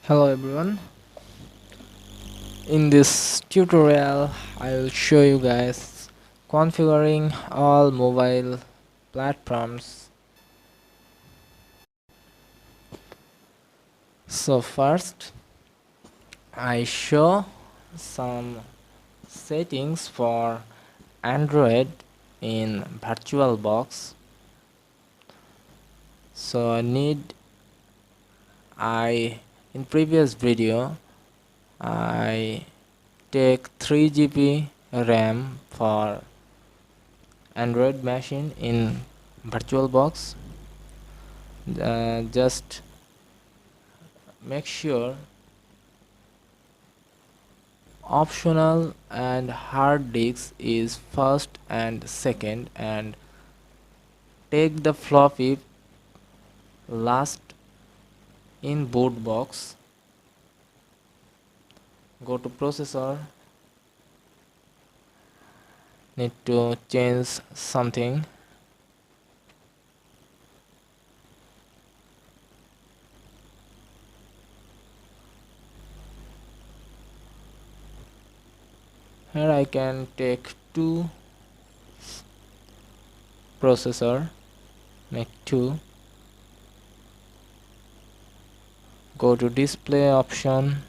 Hello everyone. In this tutorial I will show you guys configuring all mobile platforms. So first I show some settings for Android in VirtualBox. So I in previous video I take 3 GB RAM for Android machine in VirtualBox. Just make sure optional and hard disk is first and second, and take the floppy last in boot box. Go to processor, need to change something. Here I can take two processor, make two. Go to display option.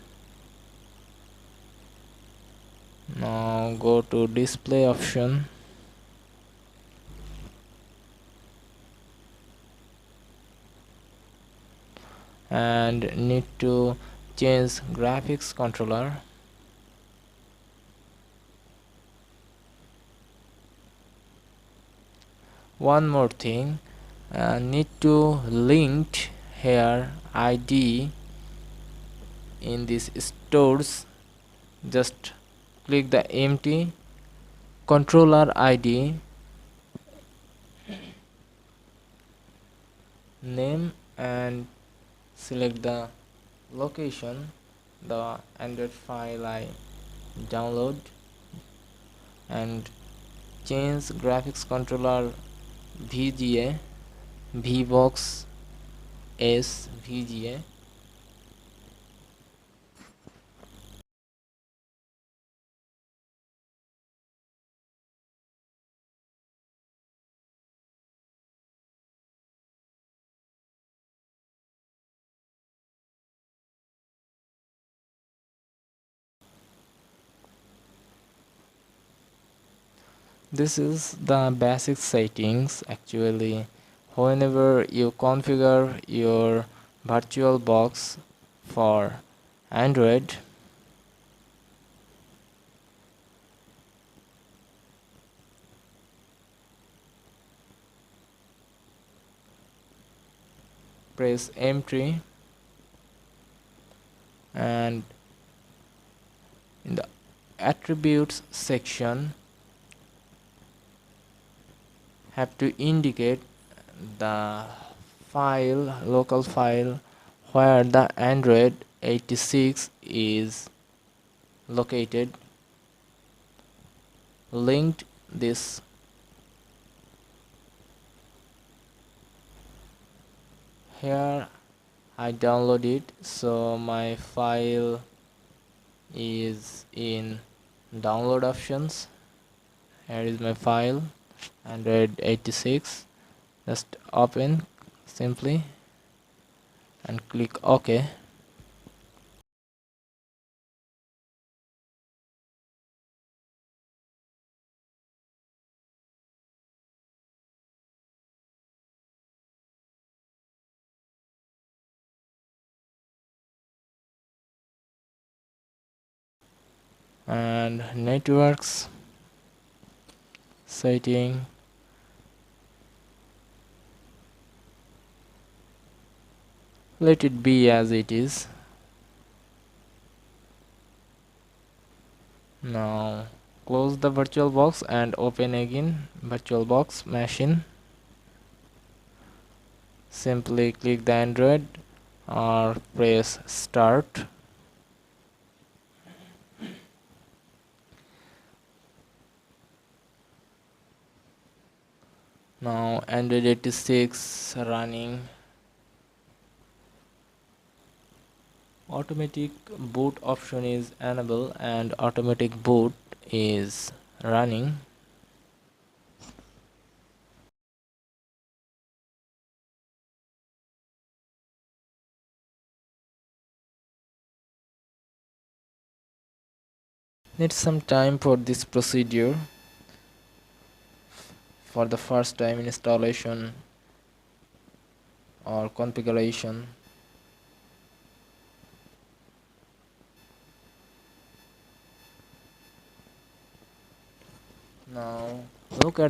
Now go to display option. And need to change graphics controller. One more thing, need to link here ID in this stores. Just click the empty controller ID name and select the location, the Android file I download, and change graphics controller VGA VBox S VGA. This is the basic settings. Actually, whenever you configure your VirtualBox for Android, press M3, and in the attributes section have to indicate the local file where the Android 86 is located. Linked this. Here I download it, so my file is in download options. Here is my file, Android 86. Just open simply and click OK. And networks setting, let it be as it is. Now close the VirtualBox and open again VirtualBox machine. Simply click the Android or press start. Now Android 86 running automatic boot option is enabled and automatic boot is running. Need some time for this procedure for the first time installation or configuration. Now look at